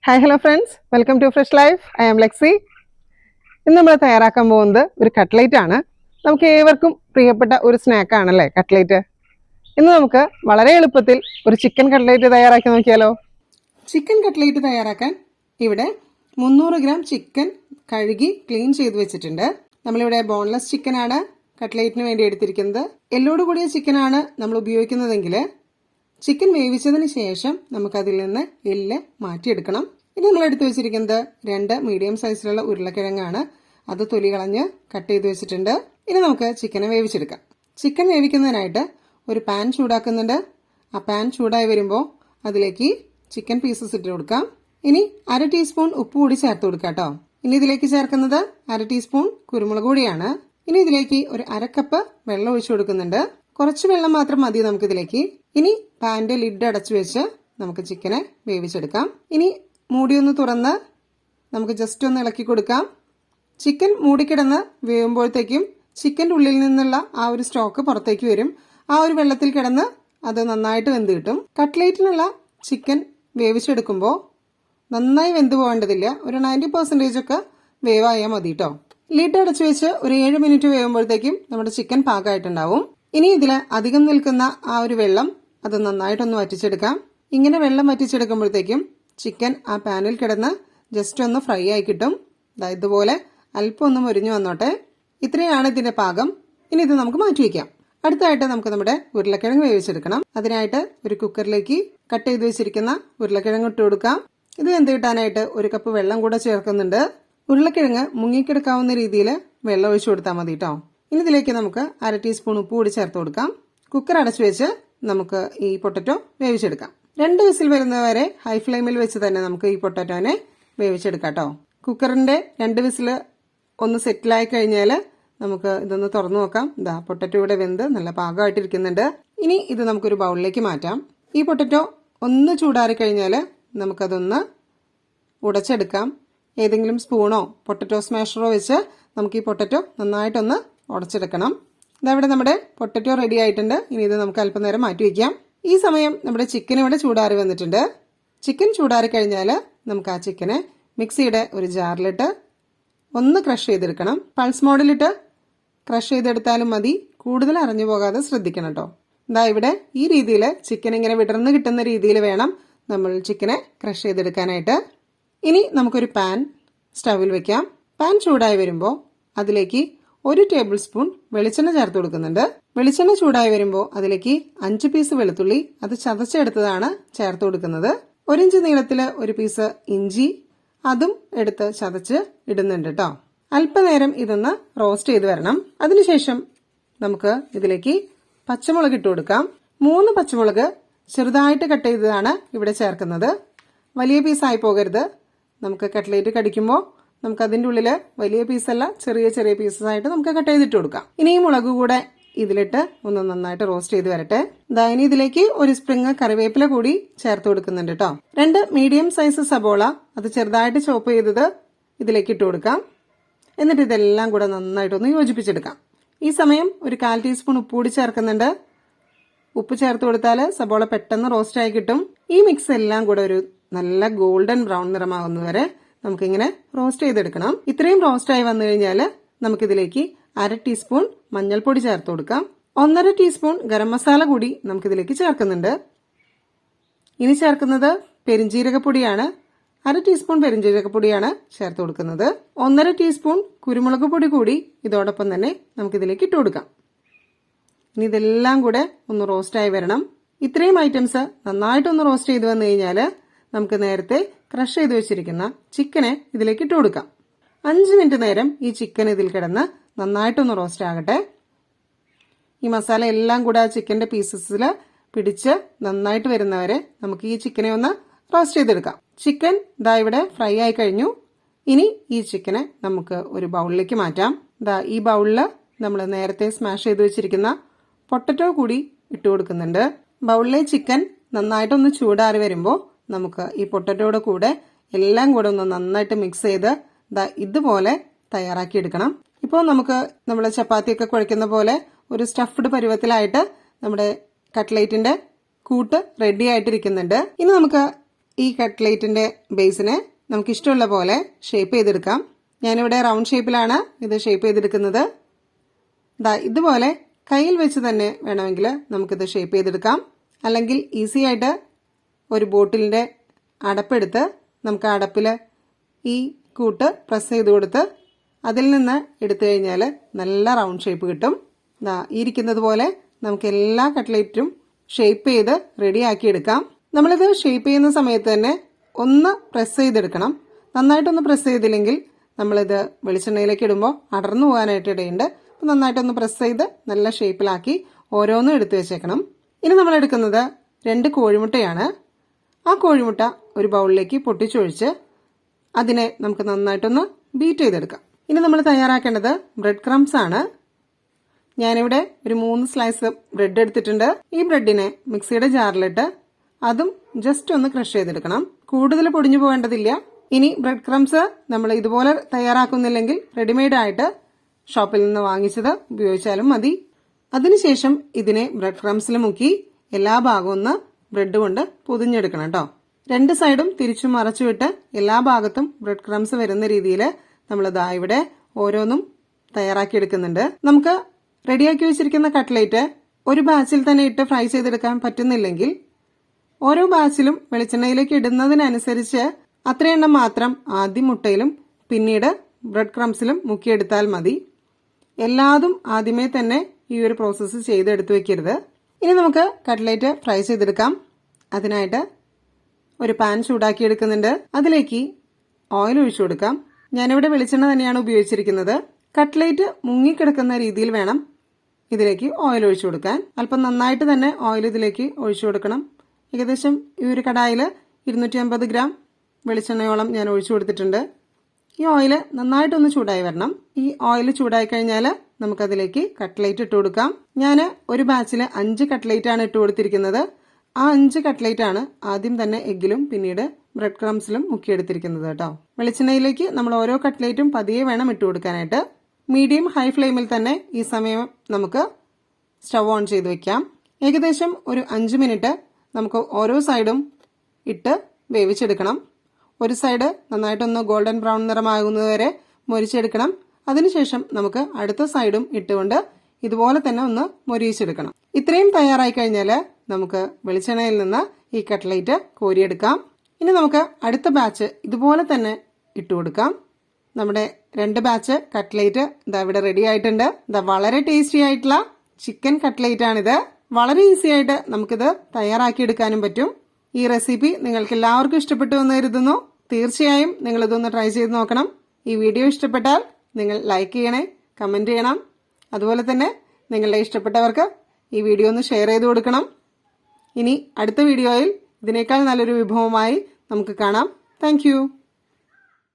Hi hello friends, welcome to Fresh Life. I am Lexi. ഇന്ന് നമ്മൾ തയ്യാറാക്കാൻ പോകുന്നത് ഒരു കട്ട്ലേറ്റ് ആണ്. നമുക്ക് ഏവർക്കും പ്രിയപ്പെട്ട ഒരു സ്നാക്കാണല്ലേ കട്ട്ലേറ്റ്. ഇന്ന് നമുക്ക് വളരെ എളുപ്പത്തിൽ ഒരു ചിക്കൻ കട്ട്ലേറ്റ് തയ്യാറാക്കി നോക്കിയാലോ. ചിക്കൻ കട്ട്ലേറ്റ് തയ്യാറാക്കാൻ ഇവിടെ 300 ഗ്രാം ചിക്കൻ കഴുകി ക്ലീൻ ചെയ്ത് വെച്ചിട്ടുണ്ട്. നമ്മളിവിടെ ബോൺലെസ് ചിക്കനാണ് കട്ട്ലേറ്റിന് വേണ്ടി എടുത്തിരിക്കുന്നത്. എല്ലോട് കൂടിയ ചിക്കനാണ് നമ്മൾ ഉപയോഗിക്കുന്നതെങ്കിൽ ചിക്കൻ വേവിച്ചതിന് ശേഷം നമുക്കതിൽ നിന്ന് എല്ല് മാറ്റിയെടുക്കണം. ഇനി നമ്മൾ എടുത്തു വെച്ചിരിക്കുന്നത് 2 മീഡിയം സൈസിലുള്ള ഉരുളക്കിഴങ്ങാണ്. അത് തൊലി കളഞ്ഞ് കട്ട് ചെയ്ത് വെച്ചിട്ടുണ്ട്. ഇനി നമുക്ക് ചിക്കനെ വേവിച്ചെടുക്കാം. ചിക്കൻ വേവിക്കുന്നതിനായിട്ട് ഒരു പാൻ ചൂടാക്കുന്നുണ്ട്. ആ പാൻ ചൂടായി വരുമ്പോൾ അതിലേക്ക് ചിക്കൻ പീസസ് ഇട്ട് കൊടുക്കാം. ഇനി 1/2 ടീസ്പൂൺ ഉപ്പ് കൂടി ചേർത്ത് കൊടുക്കാം കേട്ടോ. ഇനി ഇതിലേക്ക് ചേർക്കുന്നത് 1/2 ടീസ്പൂൺ കുരുമുളക് പൊടിയാണ്. ഇനി ഇതിലേക്ക് ഒരു 1/2 കപ്പ് വെള്ളം ഒഴിച്ചു കൊടുക്കുന്നുണ്ട്. കുറച്ച് വെള്ളം മാത്രം മതി നമുക്കിതിലേക്ക്. ഇനി പാൻ്റെ ലിഡ് അടച്ചു വെച്ച് നമുക്ക് ചിക്കനെ വേവിച്ചെടുക്കാം. ഇനി മൂടിയൊന്ന് തുറന്ന് നമുക്ക് ജസ്റ്റ് ഒന്ന് ഇളക്കി കൊടുക്കാം. ചിക്കൻ മൂടിക്കിടന്ന് വേവുമ്പോഴത്തേക്കും ചിക്കൻ്റെ ഉള്ളിൽ നിന്നുള്ള ആ ഒരു സ്റ്റോക്ക് പുറത്തേക്ക് വരും. ആ ഒരു വെള്ളത്തിൽ കിടന്ന് അത് നന്നായിട്ട് വെന്ത് കിട്ടും. കട്ട്ലേറ്റിനുള്ള ചിക്കൻ വേവിച്ചെടുക്കുമ്പോൾ നന്നായി വെന്ത് പോകേണ്ടതില്ല. ഒരു 90% ഒക്കെ വേവായാൽ മതി കേട്ടോ. ലിഡ് അടച്ചു വെച്ച് ഒരു 7 മിനിറ്റ് വേവുമ്പോഴത്തേക്കും നമ്മുടെ ചിക്കൻ പാകമായിട്ടുണ്ടാവും. ഇനി ഇതിൽ അധികം നിൽക്കുന്ന ആ ഒരു വെള്ളം അത് നന്നായിട്ടൊന്ന് വറ്റിച്ചെടുക്കാം. ഇങ്ങനെ വെള്ളം വറ്റിച്ചെടുക്കുമ്പോഴത്തേക്കും ചിക്കൻ ആ പാനിൽ കിടന്ന് ജസ്റ്റ് ഒന്ന് ഫ്രൈ ആയി കിട്ടും. ഇതുപോലെ അല്പം ഒന്ന് മുരിഞ്ഞു വന്നോട്ടെ. ഇത്രയാണ് ഇതിന്റെ പാകം. ഇനി ഇത് നമുക്ക് മാറ്റി വയ്ക്കാം. അടുത്തായിട്ട് നമുക്ക് നമ്മുടെ ഉരുളക്കിഴങ്ങ് വേവിച്ചെടുക്കണം. അതിനായിട്ട് ഒരു കുക്കറിലേക്ക് കട്ട് ചെയ്ത് വെച്ചിരിക്കുന്ന ഉരുളക്കിഴങ്ങ് ഇട്ട് കൊടുക്കാം. ഇത് വെന്ത് കിട്ടാനായിട്ട് 1 കപ്പ് വെള്ളം കൂടെ ചേർക്കുന്നുണ്ട്. ഉരുളക്കിഴങ്ങ് മുങ്ങിക്കിടക്കാവുന്ന രീതിയിൽ വെള്ളം ഒഴിച്ചു കൊടുത്താൽ മതി കേട്ടോ. ഇനി ഇതിലേക്ക് നമുക്ക് 1/2 ടീസ്പൂൺ ഉപ്പ് കൂടി ചേർത്ത് കൊടുക്കാം. കുക്കർ അടച്ചു വെച്ച് നമുക്ക് ഈ പൊട്ടറ്റോ വേവിച്ചെടുക്കാം. 2 വിസിൽ വരുന്നവരെ ഹൈ ഫ്ലെയിമിൽ വെച്ച് തന്നെ നമുക്ക് ഈ പൊട്ടറ്റോനെ വേവിച്ചെടുക്കാം കേട്ടോ. കുക്കറിന്റെ 2 വിസിൽ ഒന്ന് സെറ്റിലായി കഴിഞ്ഞാൽ നമുക്ക് ഇതൊന്ന് തുറന്നു നോക്കാം. പൊട്ടറ്റോ ഇവിടെ വെന്ത് നല്ല പാകമായിട്ടിരിക്കുന്നുണ്ട്. ഇനി ഇത് നമുക്കൊരു ബൗളിലേക്ക് മാറ്റാം. ഈ പൊട്ടറ്റോ ഒന്ന് ചൂടാറി കഴിഞ്ഞാൽ നമുക്കതൊന്ന് ഉടച്ചെടുക്കാം. ഏതെങ്കിലും സ്പൂണോ പൊട്ടറ്റോ സ്മാഷറോ വെച്ച് നമുക്ക് ഈ പൊട്ടറ്റോ നന്നായിട്ടൊന്ന് ഉടച്ചെടുക്കണം. ഇതവിടെ നമ്മുടെ പൊട്ടറ്റോ റെഡി ആയിട്ടുണ്ട്. ഇനി ഇത് നമുക്ക് അല്പനേരം മാറ്റി വയ്ക്കാം. ഈ സമയം നമ്മുടെ ചിക്കൻ ഇവിടെ ചൂടാറി വന്നിട്ടുണ്ട്. ചിക്കൻ ചൂടാറി കഴിഞ്ഞാൽ നമുക്ക് ആ ചിക്കനെ മിക്സിയുടെ ഒരു ജാറിലിട്ട് ഒന്ന് ക്രഷ് ചെയ്തെടുക്കണം. പൾസ് മോഡിലിട്ട് ക്രഷ് ചെയ്തെടുത്താലും മതി. കൂടുതൽ അരഞ്ഞു പോകാതെ ശ്രദ്ധിക്കണം കേട്ടോ. ഇവിടെ ഈ രീതിയിൽ ചിക്കൻ ഇങ്ങനെ വിടർന്ന് കിട്ടുന്ന രീതിയിൽ വേണം നമ്മൾ ചിക്കനെ ക്രഷ് ചെയ്തെടുക്കാനായിട്ട്. ഇനി നമുക്കൊരു പാൻ സ്റ്റവിൽ വെക്കാം. പാൻ ചൂടായി വരുമ്പോൾ അതിലേക്ക് 1 ടേബിൾ സ്പൂൺ വെളിച്ചെണ്ണ ചേർത്ത് കൊടുക്കുന്നുണ്ട്. വെളിച്ചെണ്ണ ചൂടായി വരുമ്പോൾ അതിലേക്ക് 5 പീസ് വെളുത്തുള്ളി അത് ചതച്ചെടുത്തതാണ് ചേർത്ത് കൊടുക്കുന്നത്. 1 ഇഞ്ച് നീളത്തിൽ 1 പീസ് ഇഞ്ചി അതും എടുത്ത് ചതച്ച് ഇടുന്നുണ്ട് കേട്ടോ. അല്പനേരം ഇതൊന്ന് റോസ്റ്റ് ചെയ്ത് വരണം. അതിനുശേഷം നമുക്ക് ഇതിലേക്ക് പച്ചമുളക് ഇട്ട് കൊടുക്കാം. 3 പച്ചമുളക് ചെറുതായിട്ട് കട്ട് ചെയ്തതാണ് ഇവിടെ ചേർക്കുന്നത്. വലിയ പീസായി പോകരുത്. നമുക്ക് കട്ട്ലേറ്റ് കടിക്കുമ്പോൾ നമുക്ക് അതിൻ്റെ ഉള്ളിൽ വലിയ പീസല്ല, ചെറിയ ചെറിയ പീസസ് ആയിട്ട് നമുക്ക് കട്ട് ചെയ്തിട്ട് കൊടുക്കാം. ഇനി ഈ മുളക് കൂടെ ഇതിലിട്ട് ഒന്ന് നന്നായിട്ട് റോസ്റ്റ് ചെയ്ത് വരട്ടെ. ഇനി ഇതിലേക്ക് 1 സ്പ്രിങ് കറിവേപ്പില കൂടി ചേർത്ത് കൊടുക്കുന്നുണ്ട് കേട്ടോ. 2 മീഡിയം സൈസ് സബോള അത് ചെറുതായിട്ട് ചോപ്പ് ചെയ്തത് ഇതിലേക്ക് ഇട്ട് കൊടുക്കാം. എന്നിട്ട് ഇതെല്ലാം കൂടെ നന്നായിട്ടൊന്ന് യോജിപ്പിച്ചെടുക്കാം. ഈ സമയം ഒരു 1/4 ടീസ്പൂൺ ഉപ്പ് കൂടി ചേർക്കുന്നുണ്ട്. ഉപ്പ് ചേർത്ത് കൊടുത്താൽ സബോള പെട്ടെന്ന് റോസ്റ്റ് ആയി കിട്ടും. ഈ മിക്സ് എല്ലാം കൂടെ ഒരു നല്ല ഗോൾഡൻ ബ്രൗൺ നിറമാകുന്നതുവരെ നമുക്കിങ്ങനെ റോസ്റ്റ് ചെയ്തെടുക്കണം. ഇത്രയും റോസ്റ്റ് ആയി വന്നു കഴിഞ്ഞാൽ നമുക്കിതിലേക്ക് 1/2 ടീസ്പൂൺ മഞ്ഞൾപ്പൊടി ചേർത്ത് കൊടുക്കാം. 1/2 ടീസ്പൂൺ ഗരം മസാല കൂടി നമുക്കിതിലേക്ക് ചേർക്കുന്നുണ്ട്. ഇനി ചേർക്കുന്നത് പെരിഞ്ജീരകപ്പൊടിയാണ്. 1/2 ടീസ്പൂൺ പെരിഞ്ജീരകപ്പൊടിയാണ് ചേർത്ത് കൊടുക്കുന്നത്. 1/2 ടീസ്പൂൺ കുരുമുളക് പൊടി കൂടി ഇതോടൊപ്പം തന്നെ നമുക്കിതിലേക്ക് ഇട്ട് കൊടുക്കാം. ഇനി ഇതെല്ലാം കൂടെ ഒന്ന് റോസ്റ്റ് ആയി വരണം. ഇത്രയും ഐറ്റംസ് നന്നായിട്ടൊന്ന് റോസ്റ്റ് ചെയ്ത് വന്നു കഴിഞ്ഞാൽ നമുക്ക് നേരത്തെ ക്രഷ് ചെയ്ത് വെച്ചിരിക്കുന്ന ചിക്കനെ ഇതിലേക്ക് ഇട്ട് കൊടുക്കാം. 5 മിനിറ്റ് നേരം ഈ ചിക്കൻ ഇതിൽ കിടന്ന് നന്നായിട്ടൊന്ന് റോസ്റ്റ് ആകട്ടെ. ഈ മസാല എല്ലാം കൂടെ ആ ചിക്കന്റെ പീസസിൽ പിടിച്ച് നന്നായിട്ട് വരുന്നവരെ നമുക്ക് ഈ ചിക്കനെ ഒന്ന് റോസ്റ്റ് ചെയ്തെടുക്കാം. ചിക്കൻ ഇവിടെ ഫ്രൈ ആയി കഴിഞ്ഞു. ഇനി ഈ ചിക്കനെ നമുക്ക് ഒരു ബൗളിലേക്ക് മാറ്റാം. ഈ ബൗളിൽ നമ്മൾ നേരത്തെ സ്മാഷ് ചെയ്ത് വെച്ചിരിക്കുന്ന പൊട്ടറ്റോ കൂടി ഇട്ട് കൊടുക്കുന്നുണ്ട്. ബൗളിലെ ചിക്കൻ നന്നായിട്ടൊന്ന് ചൂടാറി വരുമ്പോൾ നമുക്ക് ഈ പൊട്ടറ്റോയുടെ കൂടെ എല്ലാം കൂടെ ഒന്ന് നന്നായിട്ട് മിക്സ് ചെയ്ത് ഇതുപോലെ തയ്യാറാക്കി എടുക്കണം. ഇപ്പോൾ നമുക്ക് നമ്മൾ ചപ്പാത്തിയൊക്കെ കുഴയ്ക്കുന്ന പോലെ ഒരു സ്റ്റഫ്ഡ് പരുവത്തിലായിട്ട് നമ്മുടെ കട്ട്ലേറ്റിന്റെ കൂട്ട് റെഡി ആയിട്ടിരിക്കുന്നുണ്ട്. ഇനി നമുക്ക് ഈ കട്ട്ലേറ്റിൻ്റെ ബേസിനെ നമുക്കിഷ്ടമുള്ള പോലെ ഷേപ്പ് ചെയ്തെടുക്കാം. ഞാനിവിടെ റൗണ്ട് ഷേപ്പിലാണ് ഇത് ഷേപ്പ് ചെയ്തെടുക്കുന്നത്. ഇതുപോലെ കയ്യിൽ വെച്ച് തന്നെ വേണമെങ്കിൽ നമുക്കിത് ഷേപ്പ് ചെയ്തെടുക്കാം. അല്ലെങ്കിൽ ഈസി ആയിട്ട് ഒരു ബോട്ടിലിൻ്റെ അടപ്പെടുത്ത് നമുക്ക് അടപ്പിൽ ഈ കൂട്ട് പ്രസ് ചെയ്ത് കൊടുത്ത് അതിൽ നിന്ന് എടുത്തു കഴിഞ്ഞാൽ നല്ല റൗണ്ട് ഷേപ്പ് കിട്ടും. ഇരിക്കുന്നത് പോലെ നമുക്ക് എല്ലാ കട്ട്ലേറ്റും ഷേപ്പ് ചെയ്ത് റെഡിയാക്കി എടുക്കാം. നമ്മളിത് ഷേപ്പ് ചെയ്യുന്ന സമയത്ത് തന്നെ ഒന്ന് പ്രസ് ചെയ്തെടുക്കണം. നന്നായിട്ടൊന്ന് പ്രസ് ചെയ്തില്ലെങ്കിൽ നമ്മളിത് വെളിച്ചെണ്ണയിലേക്ക് ഇടുമ്പോൾ അടർന്നു പോകാനായിട്ട് ഇടയുണ്ട്. അപ്പോൾ നന്നായിട്ടൊന്ന് പ്രസ് ചെയ്ത് നല്ല ഷേപ്പിലാക്കി ഓരോന്നും എടുത്തു വെച്ചേക്കണം. ഇനി നമ്മൾ എടുക്കുന്നത് 2 കോഴിമുട്ടയാണ്. ആ കോഴിമുട്ട ഒരു ബൗളിലേക്ക് പൊട്ടിച്ചൊഴിച്ച് അതിനെ നമുക്ക് നന്നായിട്ടൊന്ന് ബീറ്റ് ചെയ്തെടുക്കാം. ഇനി നമ്മൾ തയ്യാറാക്കേണ്ടത് ബ്രെഡ് ക്രംസ് ആണ്. ഞാനിവിടെ ഒരു 3 സ്ലൈസ് ബ്രെഡ് എടുത്തിട്ടുണ്ട്. ഈ ബ്രെഡിനെ മിക്സിയുടെ ജാറിലിട്ട് അതും ജസ്റ്റ് ഒന്ന് ക്രഷ് ചെയ്തെടുക്കണം. കൂടുതൽ പൊടിഞ്ഞു പോകേണ്ടതില്ല. ഇനി ബ്രെഡ് ക്രംസ് നമ്മൾ ഇതുപോലെ തയ്യാറാക്കുന്നില്ലെങ്കിൽ റെഡിമെയ്ഡ് ആയിട്ട് ഷോപ്പിൽ നിന്ന് വാങ്ങിച്ചത് ഉപയോഗിച്ചാലും മതി. അതിനുശേഷം ഇതിനെ ബ്രെഡ് ക്രംസിൽ മുക്കി എല്ലാ ഭാഗവും ഒന്ന് ബ്രെഡ് കൊണ്ട് പൊതിഞ്ഞെടുക്കണം കേട്ടോ. 2 സൈഡും തിരിച്ചു മറച്ചുവിട്ട് എല്ലാ ഭാഗത്തും ബ്രെഡ് ക്രംസ് വരുന്ന രീതിയിൽ നമ്മൾ ഇവിടെ ഓരോന്നും തയ്യാറാക്കി എടുക്കുന്നുണ്ട്. നമുക്ക് റെഡിയാക്കി വെച്ചിരിക്കുന്ന കട്ട്ലേറ്റ് ഒരു ബാച്ചിൽ തന്നെ ഇട്ട് ഫ്രൈ ചെയ്തെടുക്കാൻ പറ്റുന്നില്ലെങ്കിൽ ഓരോ ബാച്ചിലും വെളിച്ചെണ്ണയിലേക്ക് ഇടുന്നതിനനുസരിച്ച് അത്രയെണ്ണം മാത്രം ആദ്യം മുട്ടയിലും പിന്നീട് ബ്രെഡ് ക്രംസിലും മുക്കിയെടുത്താൽ മതി. എല്ലാതും ആദ്യമേ തന്നെ ഈ ഒരു പ്രോസസ്സ് ചെയ്തെടുത്തു വെക്കരുത്. ഇനി നമുക്ക് കട്ട്ലേറ്റ് ഫ്രൈ ചെയ്തെടുക്കാം. അതിനായിട്ട് ഒരു പാൻ ചൂടാക്കി എടുക്കുന്നുണ്ട്. അതിലേക്ക് ഓയിൽ ഒഴിച്ചു കൊടുക്കാം. ഞാനിവിടെ വെളിച്ചെണ്ണ തന്നെയാണ് ഉപയോഗിച്ചിരിക്കുന്നത്. കട്ട്ലേറ്റ് മുങ്ങിക്കിടക്കുന്ന രീതിയിൽ വേണം ഇതിലേക്ക് ഓയിൽ ഒഴിച്ചു കൊടുക്കാൻ. അല്പം നന്നായിട്ട് തന്നെ ഓയിൽ ഇതിലേക്ക് ഒഴിച്ചു കൊടുക്കണം. ഏകദേശം ഈ ഒരു കടായിൽ 250 ഗ്രാം വെളിച്ചെണ്ണയോളം ഞാൻ ഒഴിച്ചു കൊടുത്തിട്ടുണ്ട്. ഈ ഓയിൽ നന്നായിട്ടൊന്ന് ചൂടായി വരണം. ഈ ഓയിൽ ചൂടായി കഴിഞ്ഞാൽ നമുക്കതിലേക്ക് കട്ട്ലേറ്റ് ഇട്ട് കൊടുക്കാം. ഞാൻ ഒരു ബാച്ചിൽ 5 കട്ട്ലേറ്റ് ആണ് ഇട്ട് കൊടുത്തിരിക്കുന്നത്. ആ 5 കട്ട്ലേറ്റ് ആണ് ആദ്യം തന്നെ എഗ്ഗിലും പിന്നീട് ബ്രെഡ് ക്രംസിലും മുക്കിയെടുത്തിരിക്കുന്നത് കേട്ടോ. വെളിച്ചെണ്ണയിലേക്ക് നമ്മൾ ഓരോ കട്ട്ലേറ്റും പതിയെ വേണം ഇട്ട് കൊടുക്കാനായിട്ട്. മീഡിയം ഹൈ ഫ്ലെയിമിൽ തന്നെ ഈ സമയം നമുക്ക് സ്റ്റവ് ഓൺ ചെയ്ത് വെക്കാം. ഏകദേശം ഒരു 5 മിനിറ്റ് നമുക്ക് ഓരോ സൈഡും ഇട്ട് വേവിച്ചെടുക്കണം. ഒരു സൈഡ് നന്നായിട്ടൊന്ന് ഗോൾഡൻ ബ്രൗൺ നിറമാകുന്നത് വരെ മൊരിച്ചെടുക്കണം. അതിനുശേഷം നമുക്ക് അടുത്ത സൈഡും ഇട്ടുകൊണ്ട് ഇതുപോലെ തന്നെ ഒന്ന് മൊരിയിച്ചെടുക്കണം. ഇത്രയും തയ്യാറായി കഴിഞ്ഞാൽ നമുക്ക് വെളിച്ചെണ്ണയിൽ നിന്ന് ഈ കട്ട്ലേറ്റ് കോരിയെടുക്കാം. ഇനി നമുക്ക് അടുത്ത ബാച്ച് ഇതുപോലെ തന്നെ ഇട്ട് കൊടുക്കാം. നമ്മുടെ 2 ബാച്ച് കട്ട്ലേറ്റ് ഇവിടെ റെഡി ആയിട്ടുണ്ട്. വളരെ ടേസ്റ്റി ആയിട്ടുള്ള ചിക്കൻ കട്ട്ലേറ്റ് ആണിത്. വളരെ ഈസി ആയിട്ട് നമുക്കിത് തയ്യാറാക്കിയെടുക്കാനും പറ്റും. ഈ റെസിപ്പി നിങ്ങൾക്ക് എല്ലാവർക്കും ഇഷ്ടപ്പെട്ടു എന്ന് കരുതുന്നു. തീർച്ചയായും നിങ്ങൾ ഇതൊന്ന് ട്രൈ ചെയ്ത് നോക്കണം. ഈ വീഡിയോ ഇഷ്ടപ്പെട്ടാൽ നിങ്ങൾ ലൈക്ക് ചെയ്യണേ, കമന്റ് ചെയ്യണം. അതുപോലെ തന്നെ നിങ്ങളുടെ ഇഷ്ടപ്പെട്ടവർക്ക് ഈ വീഡിയോ ഒന്ന് ഷെയർ ചെയ്ത് കൊടുക്കണം. ഇനി അടുത്ത വീഡിയോയിൽ ഇതിനേക്കാൾ നല്ലൊരു വിഭവമായി നമുക്ക് കാണാം. താങ്ക്